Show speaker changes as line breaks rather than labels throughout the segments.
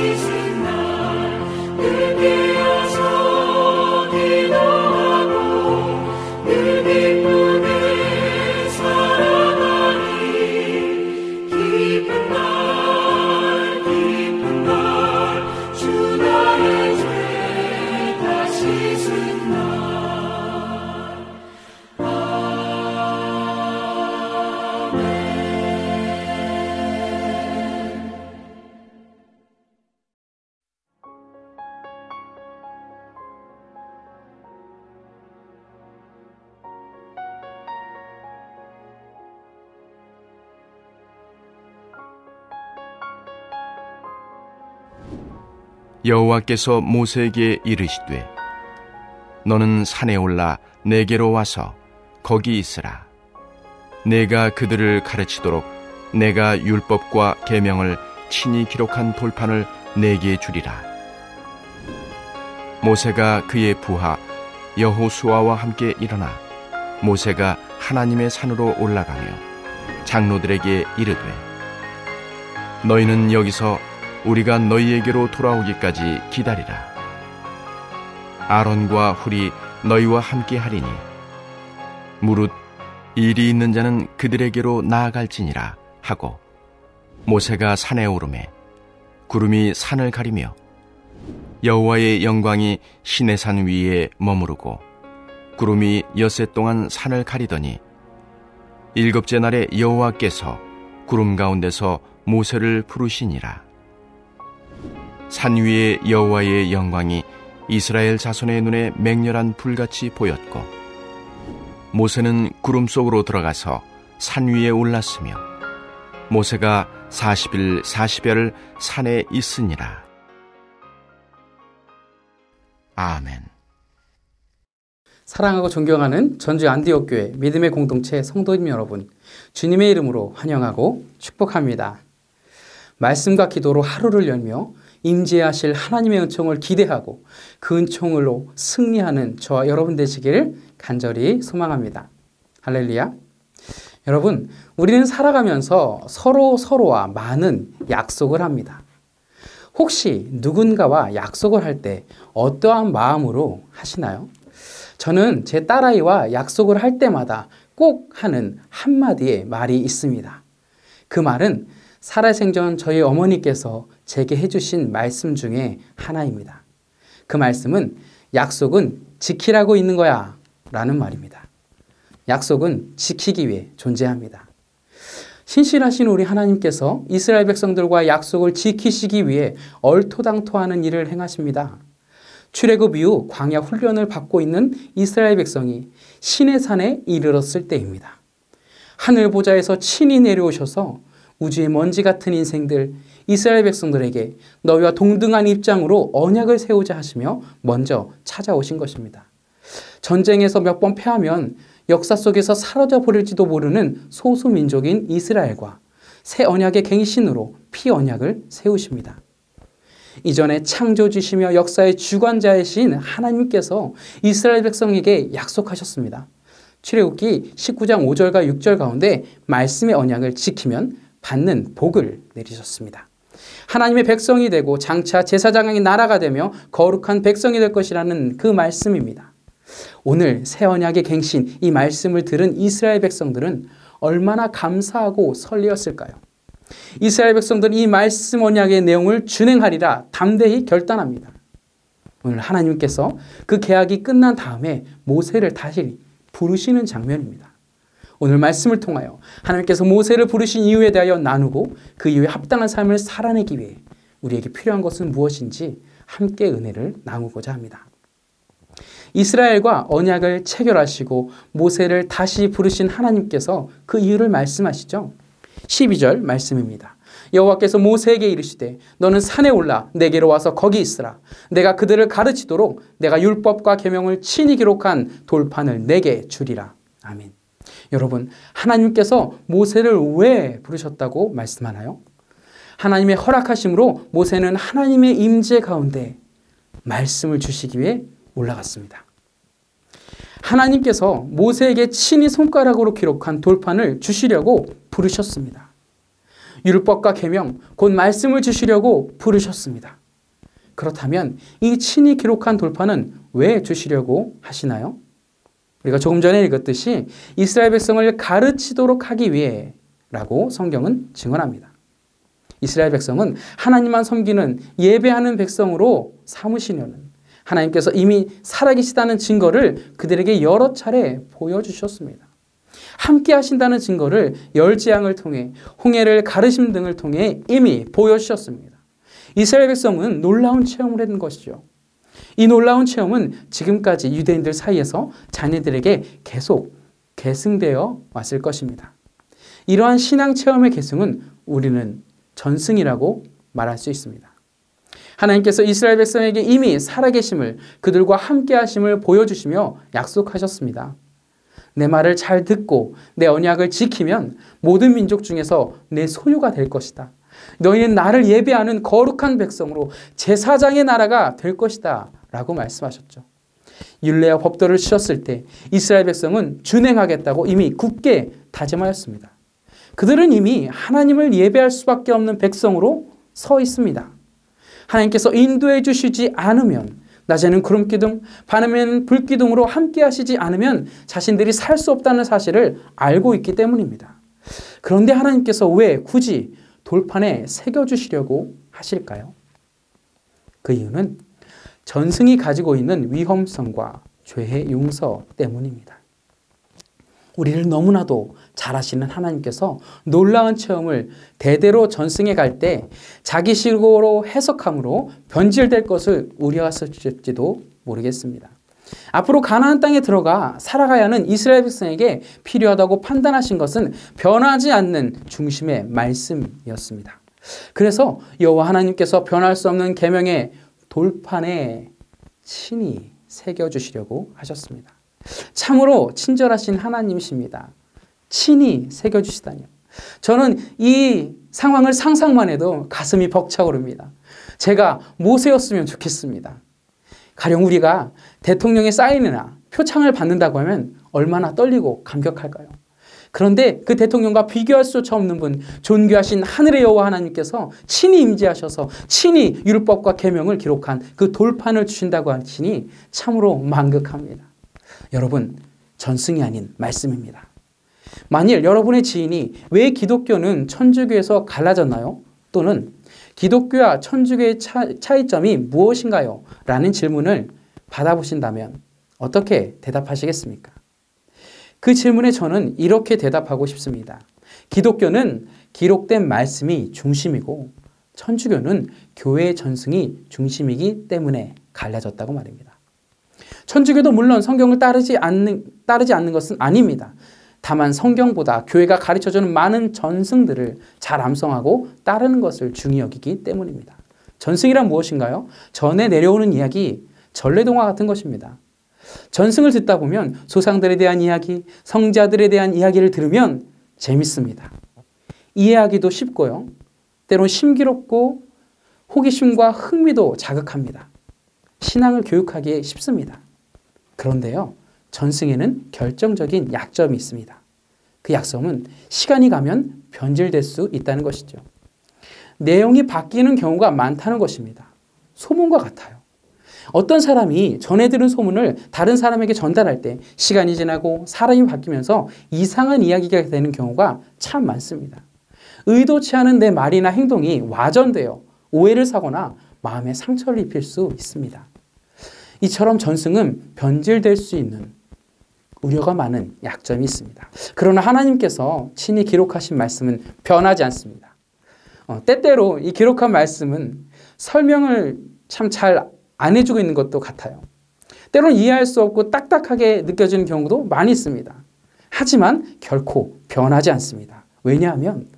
씻은 날 늘 깨어서 기도하고 늘 기쁘게 살아가리. 기쁜 날 주 나의 죄 다 씻은 날.
여호와께서 모세에게 이르시되 너는 산에 올라 내게로 와서 거기 있으라. 내가 그들을 가르치도록 내가 율법과 계명을 친히 기록한 돌판을 내게 주리라. 모세가 그의 부하 여호수아와 함께 일어나 모세가 하나님의 산으로 올라가며 장로들에게 이르되 너희는 여기서 우리가 너희에게로 돌아오기까지 기다리라. 아론과 훌이 너희와 함께 하리니 무릇 일이 있는 자는 그들에게로 나아갈지니라 하고 모세가 산에 오르매 구름이 산을 가리며 여호와의 영광이 시내산 위에 머무르고 구름이 엿새 동안 산을 가리더니 일곱째 날에 여호와께서 구름 가운데서 모세를 부르시니라. 산 위에 여호와의 영광이 이스라엘 자손의 눈에 맹렬한 불같이 보였고 모세는 구름 속으로 들어가서 산 위에 올랐으며 모세가 40일 40야를 산에 있으니라. 아멘.
사랑하고 존경하는 전주 안디옥교회 믿음의 공동체 성도님 여러분, 주님의 이름으로 환영하고 축복합니다. 말씀과 기도로 하루를 열며 임재하실 하나님의 은총을 기대하고 그 은총으로 승리하는 저와 여러분 되시길 간절히 소망합니다. 할렐루야. 여러분, 우리는 살아가면서 서로와 많은 약속을 합니다. 혹시 누군가와 약속을 할 때 어떠한 마음으로 하시나요? 저는 제 딸아이와 약속을 할 때마다 꼭 하는 한마디의 말이 있습니다. 그 말은 살아생전 저희 어머니께서 제게 해주신 말씀 중에 하나입니다. 그 말씀은 약속은 지키라고 있는 거야 라는 말입니다. 약속은 지키기 위해 존재합니다. 신실하신 우리 하나님께서 이스라엘 백성들과 약속을 지키시기 위해 얼토당토하는 일을 행하십니다. 출애굽 이후 광야 훈련을 받고 있는 이스라엘 백성이 시내산에 이르렀을 때입니다. 하늘 보좌에서 친히 내려오셔서 우주의 먼지 같은 인생들 이스라엘 백성들에게 너희와 동등한 입장으로 언약을 세우자 하시며 먼저 찾아오신 것입니다. 전쟁에서 몇 번 패하면 역사 속에서 사라져 버릴지도 모르는 소수민족인 이스라엘과 새 언약의 갱신으로 피언약을 세우십니다. 이전에 창조주시며 역사의 주관자이신 하나님께서 이스라엘 백성에게 약속하셨습니다. 출애굽기 19장 5절과 6절 가운데 말씀의 언약을 지키면 받는 복을 내리셨습니다. 하나님의 백성이 되고 장차 제사장의 나라가 되며 거룩한 백성이 될 것이라는 그 말씀입니다. 오늘 새 언약의 갱신, 이 말씀을 들은 이스라엘 백성들은 얼마나 감사하고 설레었을까요? 이스라엘 백성들은 이 말씀 언약의 내용을 준행하리라 담대히 결단합니다. 오늘 하나님께서 그 계약이 끝난 다음에 모세를 다시 부르시는 장면입니다. 오늘 말씀을 통하여 하나님께서 모세를 부르신 이유에 대하여 나누고 그 이후에 합당한 삶을 살아내기 위해 우리에게 필요한 것은 무엇인지 함께 은혜를 나누고자 합니다. 이스라엘과 언약을 체결하시고 모세를 다시 부르신 하나님께서 그 이유를 말씀하시죠. 12절 말씀입니다. 여호와께서 모세에게 이르시되 너는 산에 올라 내게로 와서 거기 있으라. 내가 그들을 가르치도록 내가 율법과 계명을 친히 기록한 돌판을 내게 주리라. 아멘. 여러분, 하나님께서 모세를 왜 부르셨다고 말씀하나요? 하나님의 허락하심으로 모세는 하나님의 임재 가운데 말씀을 주시기 위해 올라갔습니다. 하나님께서 모세에게 친히 손가락으로 기록한 돌판을 주시려고 부르셨습니다. 율법과 계명, 곧 말씀을 주시려고 부르셨습니다. 그렇다면 이 친히 기록한 돌판은 왜 주시려고 하시나요? 우리가 조금 전에 읽었듯이 이스라엘 백성을 가르치도록 하기 위해라고 성경은 증언합니다. 이스라엘 백성은 하나님만 섬기는 예배하는 백성으로 삼으시려는 하나님께서 이미 살아계시다는 증거를 그들에게 여러 차례 보여주셨습니다. 함께 하신다는 증거를 열재앙을 통해 홍해를 가르심 등을 통해 이미 보여주셨습니다. 이스라엘 백성은 놀라운 체험을 했던 것이죠. 이 놀라운 체험은 지금까지 유대인들 사이에서 자녀들에게 계속 계승되어 왔을 것입니다. 이러한 신앙 체험의 계승은 우리는 전승이라고 말할 수 있습니다. 하나님께서 이스라엘 백성에게 이미 살아계심을, 그들과 함께 하심을 보여주시며 약속하셨습니다. 내 말을 잘 듣고 내 언약을 지키면 모든 민족 중에서 내 소유가 될 것이다. 너희는 나를 예배하는 거룩한 백성으로 제사장의 나라가 될 것이다 라고 말씀하셨죠. 율례와 법도를 주셨을 때 이스라엘 백성은 준행하겠다고 이미 굳게 다짐하였습니다. 그들은 이미 하나님을 예배할 수밖에 없는 백성으로 서 있습니다. 하나님께서 인도해 주시지 않으면, 낮에는 구름기둥, 밤에는 불기둥으로 함께 하시지 않으면 자신들이 살 수 없다는 사실을 알고 있기 때문입니다. 그런데 하나님께서 왜 굳이 돌판에 새겨주시려고 하실까요? 그 이유는 전승이 가지고 있는 위험성과 죄의 용서 때문입니다. 우리를 너무나도 잘 아시는 하나님께서 놀라운 체험을 대대로 전승해 갈 때 자기식으로 해석함으로 변질될 것을 우려하셨을지도 모르겠습니다. 앞으로 가나안 땅에 들어가 살아가야 하는 이스라엘 백성에게 필요하다고 판단하신 것은 변하지 않는 중심의 말씀이었습니다. 그래서 여호와 하나님께서 변할 수 없는 계명의 돌판에 친히 새겨주시려고 하셨습니다. 참으로 친절하신 하나님이십니다. 친히 새겨주시다니요. 저는 이 상황을 상상만 해도 가슴이 벅차오릅니다. 제가 모세였으면 좋겠습니다. 가령 우리가 대통령의 사인이나 표창을 받는다고 하면 얼마나 떨리고 감격할까요? 그런데 그 대통령과 비교할 수조차 없는 분, 존귀하신 하늘의 여호와 하나님께서 친히 임재하셔서 친히 율법과 계명을 기록한 그 돌판을 주신다고 하시니 참으로 만극합니다. 여러분, 전승이 아닌 말씀입니다. 만일 여러분의 지인이 왜 기독교는 천주교에서 갈라졌나요? 또는 기독교와 천주교의 차이점이 무엇인가요? 라는 질문을 받아보신다면 어떻게 대답하시겠습니까? 그 질문에 저는 이렇게 대답하고 싶습니다. 기독교는 기록된 말씀이 중심이고 천주교는 교회의 전승이 중심이기 때문에 갈라졌다고 말입니다. 천주교도 물론 성경을 따르지 않는 것은 아닙니다. 다만 성경보다 교회가 가르쳐주는 많은 전승들을 잘 암송하고 따르는 것을 중히 여기기 때문입니다. 전승이란 무엇인가요? 전에 내려오는 이야기, 전래동화 같은 것입니다. 전승을 듣다 보면 조상들에 대한 이야기, 성자들에 대한 이야기를 들으면 재밌습니다. 이해하기도 쉽고요. 때론 신기롭고 호기심과 흥미도 자극합니다. 신앙을 교육하기에 쉽습니다. 그런데요, 전승에는 결정적인 약점이 있습니다. 그 약점은 시간이 가면 변질될 수 있다는 것이죠. 내용이 바뀌는 경우가 많다는 것입니다. 소문과 같아요. 어떤 사람이 전해 들은 소문을 다른 사람에게 전달할 때 시간이 지나고 사람이 바뀌면서 이상한 이야기가 되는 경우가 참 많습니다. 의도치 않은 내 말이나 행동이 와전되어 오해를 사거나 마음에 상처를 입힐 수 있습니다. 이처럼 전승은 변질될 수 있는 우려가 많은 약점이 있습니다. 그러나 하나님께서 친히 기록하신 말씀은 변하지 않습니다. 때때로 이 기록한 말씀은 설명을 참 잘 안 해주고 있는 것도 같아요. 때로는 이해할 수 없고 딱딱하게 느껴지는 경우도 많이 있습니다. 하지만 결코 변하지 않습니다. 왜냐하면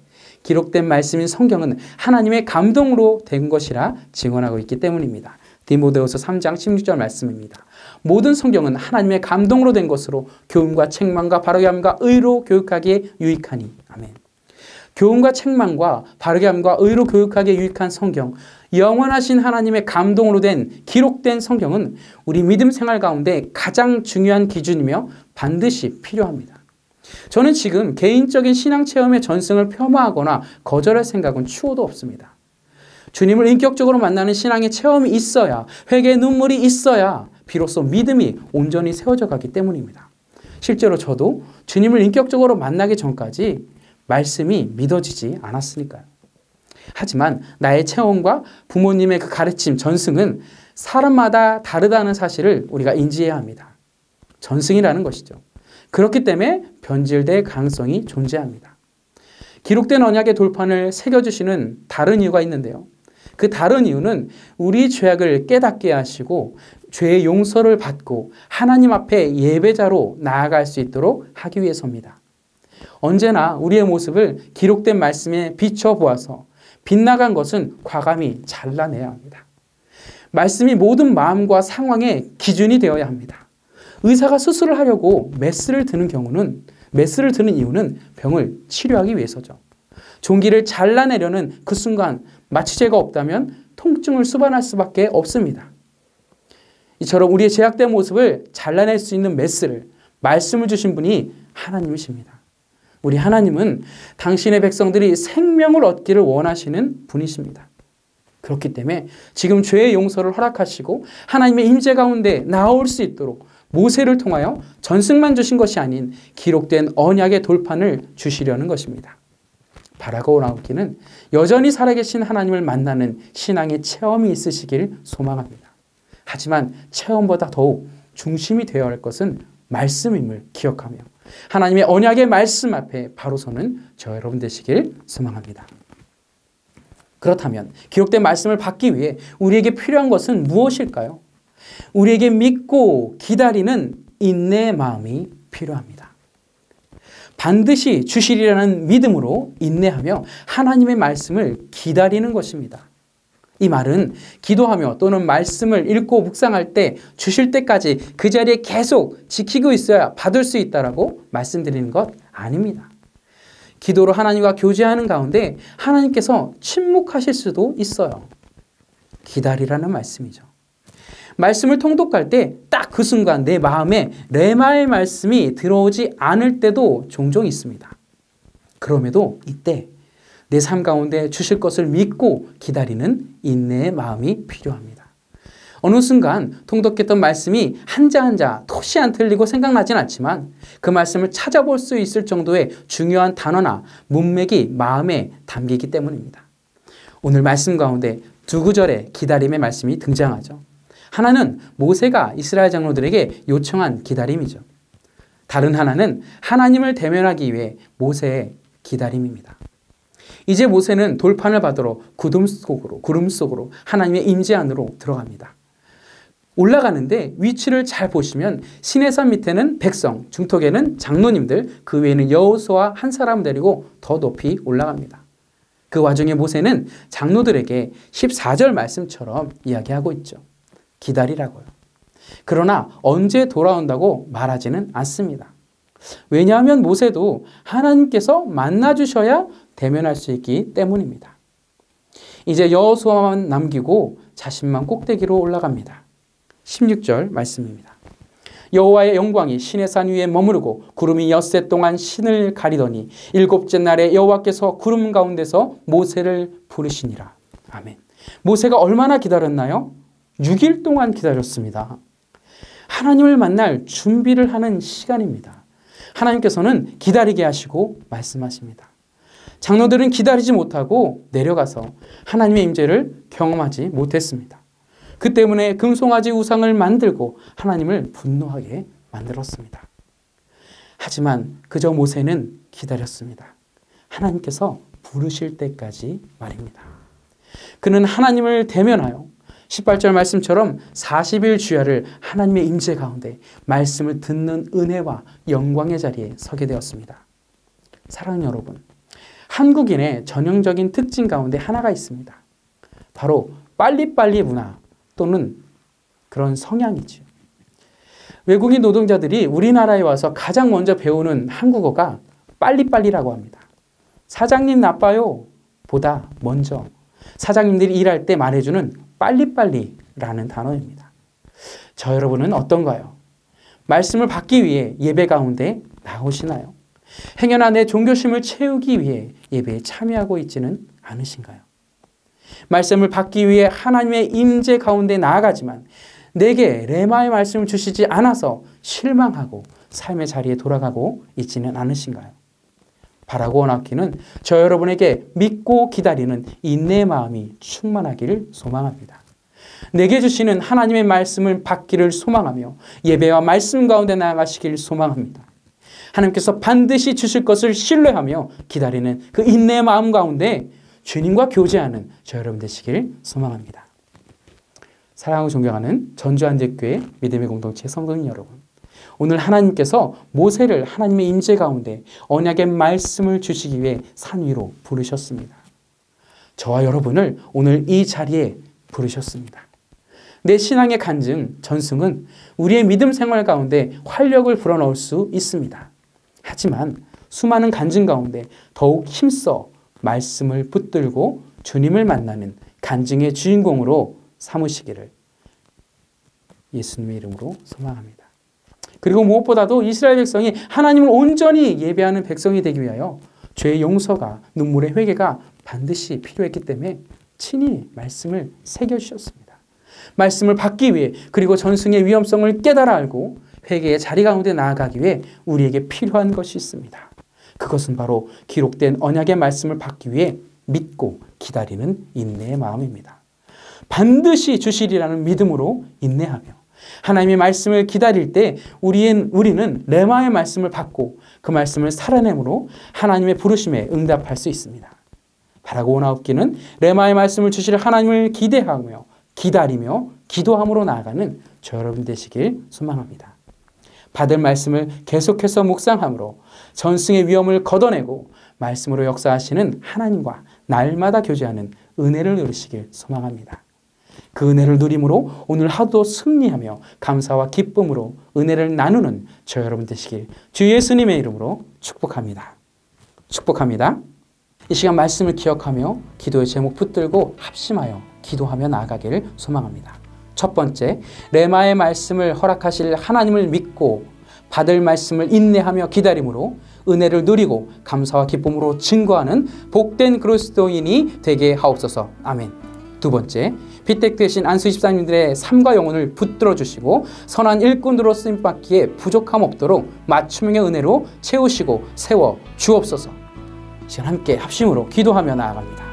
기록된 말씀인 성경은 하나님의 감동으로 된 것이라 증언하고 있기 때문입니다. 디모데후서 3장 16절 말씀입니다. 모든 성경은 하나님의 감동으로 된 것으로 교훈과 책망과 바르게 함과 의로 교육하기에 유익하니. 아멘. 교훈과 책망과 바르게 함과 의로 교육하기에 유익한 성경, 영원하신 하나님의 감동으로 된 기록된 성경은 우리 믿음 생활 가운데 가장 중요한 기준이며 반드시 필요합니다. 저는 지금 개인적인 신앙 체험의 전승을 폄하하거나 거절할 생각은 추호도 없습니다. 주님을 인격적으로 만나는 신앙의 체험이 있어야, 회개의 눈물이 있어야 비로소 믿음이 온전히 세워져 가기 때문입니다. 실제로 저도 주님을 인격적으로 만나기 전까지 말씀이 믿어지지 않았으니까요. 하지만 나의 체험과 부모님의 그 가르침, 전승은 사람마다 다르다는 사실을 우리가 인지해야 합니다. 전승이라는 것이죠. 그렇기 때문에 변질될 가능성이 존재합니다. 기록된 언약의 돌판을 새겨주시는 다른 이유가 있는데요. 그 다른 이유는 우리 죄악을 깨닫게 하시고 죄의 용서를 받고 하나님 앞에 예배자로 나아갈 수 있도록 하기 위해서입니다. 언제나 우리의 모습을 기록된 말씀에 비춰보아서 빗나간 것은 과감히 잘라내야 합니다. 말씀이 모든 마음과 상황의 기준이 되어야 합니다. 의사가 수술을 하려고 메스를 드는 이유는 병을 치료하기 위해서죠. 종기를 잘라내려는 그 순간 마취제가 없다면 통증을 수반할 수밖에 없습니다. 이처럼 우리의 제약된 모습을 잘라낼 수 있는 메스를, 말씀을 주신 분이 하나님이십니다. 우리 하나님은 당신의 백성들이 생명을 얻기를 원하시는 분이십니다. 그렇기 때문에 지금 죄의 용서를 허락하시고 하나님의 임재 가운데 나올 수 있도록 모세를 통하여 전승만 주신 것이 아닌 기록된 언약의 돌판을 주시려는 것입니다. 바라고 나오기는 여전히 살아계신 하나님을 만나는 신앙의 체험이 있으시길 소망합니다. 하지만 체험보다 더욱 중심이 되어야 할 것은 말씀임을 기억하며 하나님의 언약의 말씀 앞에 바로 서는 저 여러분 되시길 소망합니다. 그렇다면 기록된 말씀을 받기 위해 우리에게 필요한 것은 무엇일까요? 우리에게 믿고 기다리는 인내의 마음이 필요합니다. 반드시 주시리라는 믿음으로 인내하며 하나님의 말씀을 기다리는 것입니다. 이 말은 기도하며 또는 말씀을 읽고 묵상할 때 주실 때까지 그 자리에 계속 지키고 있어야 받을 수 있다라고 말씀드리는 것 아닙니다. 기도로 하나님과 교제하는 가운데 하나님께서 침묵하실 수도 있어요. 기다리라는 말씀이죠. 말씀을 통독할 때 딱 그 순간 내 마음에 레마의 말씀이 들어오지 않을 때도 종종 있습니다. 그럼에도 이때 내 삶 가운데 주실 것을 믿고 기다리는 인내의 마음이 필요합니다. 어느 순간 통독했던 말씀이 한자 한자 토시 안 틀리고 생각나진 않지만 그 말씀을 찾아볼 수 있을 정도의 중요한 단어나 문맥이 마음에 담기기 때문입니다. 오늘 말씀 가운데 두 구절의 기다림의 말씀이 등장하죠. 하나는 모세가 이스라엘 장로들에게 요청한 기다림이죠. 다른 하나는 하나님을 대면하기 위해 모세의 기다림입니다. 이제 모세는 돌판을 받으러 구름 속으로 하나님의 임재 안으로 들어갑니다. 올라가는데 위치를 잘 보시면 시내산 밑에는 백성, 중턱에는 장로님들, 그 외에는 여호수아 한 사람 데리고 더 높이 올라갑니다. 그 와중에 모세는 장로들에게 14절 말씀처럼 이야기하고 있죠. 기다리라고요. 그러나 언제 돌아온다고 말하지는 않습니다. 왜냐하면 모세도 하나님께서 만나주셔야 대면할 수 있기 때문입니다. 이제 여호수아만 남기고 자신만 꼭대기로 올라갑니다. 16절 말씀입니다. 여호와의 영광이 시내산 위에 머무르고 구름이 엿새 동안 신을 가리더니 일곱째 날에 여호와께서 구름 가운데서 모세를 부르시니라. 아멘. 모세가 얼마나 기다렸나요? 6일 동안 기다렸습니다. 하나님을 만날 준비를 하는 시간입니다. 하나님께서는 기다리게 하시고 말씀하십니다. 장로들은 기다리지 못하고 내려가서 하나님의 임재를 경험하지 못했습니다. 그 때문에 금송아지 우상을 만들고 하나님을 분노하게 만들었습니다. 하지만 그저 모세는 기다렸습니다. 하나님께서 부르실 때까지 말입니다. 그는 하나님을 대면하여 18절 말씀처럼 40일 주야를 하나님의 임재 가운데 말씀을 듣는 은혜와 영광의 자리에 서게 되었습니다. 사랑하는 여러분, 한국인의 전형적인 특징 가운데 하나가 있습니다. 바로 빨리빨리 문화 또는 그런 성향이지요. 외국인 노동자들이 우리나라에 와서 가장 먼저 배우는 한국어가 빨리빨리라고 합니다. 사장님 나빠요 보다 먼저 사장님들이 일할 때 말해주는 빨리빨리라는 단어입니다. 저 여러분은 어떤가요? 말씀을 받기 위해 예배 가운데 나오시나요? 행여나 내 종교심을 채우기 위해 예배에 참여하고 있지는 않으신가요? 말씀을 받기 위해 하나님의 임재 가운데 나아가지만 내게 레마의 말씀을 주시지 않아서 실망하고 삶의 자리에 돌아가고 있지는 않으신가요? 바라고 원하기는 저 여러분에게 믿고 기다리는 인내의 마음이 충만하기를 소망합니다. 내게 주시는 하나님의 말씀을 받기를 소망하며 예배와 말씀 가운데 나아가시기를 소망합니다. 하나님께서 반드시 주실 것을 신뢰하며 기다리는 그 인내의 마음 가운데 주님과 교제하는 저 여러분 되시길 소망합니다. 사랑하고 존경하는 전주안대교회 믿음의 공동체 성도님 여러분, 오늘 하나님께서 모세를 하나님의 임재 가운데 언약의 말씀을 주시기 위해 산 위로 부르셨습니다. 저와 여러분을 오늘 이 자리에 부르셨습니다. 내 신앙의 간증, 전승은 우리의 믿음 생활 가운데 활력을 불어넣을 수 있습니다. 하지만 수많은 간증 가운데 더욱 힘써 말씀을 붙들고 주님을 만나는 간증의 주인공으로 삼으시기를 예수님의 이름으로 소망합니다. 그리고 무엇보다도 이스라엘 백성이 하나님을 온전히 예배하는 백성이 되기 위하여 죄의 용서가, 눈물의 회개가 반드시 필요했기 때문에 친히 말씀을 새겨주셨습니다. 말씀을 받기 위해, 그리고 전승의 위험성을 깨달아 알고 회개의 자리 가운데 나아가기 위해 우리에게 필요한 것이 있습니다. 그것은 바로 기록된 언약의 말씀을 받기 위해 믿고 기다리는 인내의 마음입니다. 반드시 주시리라는 믿음으로 인내하며 하나님의 말씀을 기다릴 때 우리는 레마의 말씀을 받고 그 말씀을 살아내므로 하나님의 부르심에 응답할 수 있습니다. 바라고 원하옵기는 레마의 말씀을 주실 하나님을 기대하며 기다리며 기도함으로 나아가는 저 여러분 되시길 소망합니다. 받을 말씀을 계속해서 묵상함으로 전승의 위험을 걷어내고 말씀으로 역사하시는 하나님과 날마다 교제하는 은혜를 누리시길 소망합니다. 그 은혜를 누림으로 오늘 하루도 승리하며 감사와 기쁨으로 은혜를 나누는 저 여러분 되시길 주 예수님의 이름으로 축복합니다. 축복합니다. 이 시간 말씀을 기억하며 기도의 제목 붙들고 합심하여 기도하며 나아가기를 소망합니다. 첫 번째, 레마의 말씀을 허락하실 하나님을 믿고 받을 말씀을 인내하며 기다림으로 은혜를 누리고 감사와 기쁨으로 증거하는 복된 그리스도인이 되게 하옵소서. 아멘. 두 번째, 빗택 되신 안수 집사님들의 삶과 영혼을 붙들어 주시고 선한 일꾼으로 쓰임받기에 부족함 없도록 맞춤형의 은혜로 채우시고 세워 주옵소서. 시간 함께 합심으로 기도하며 나아갑니다.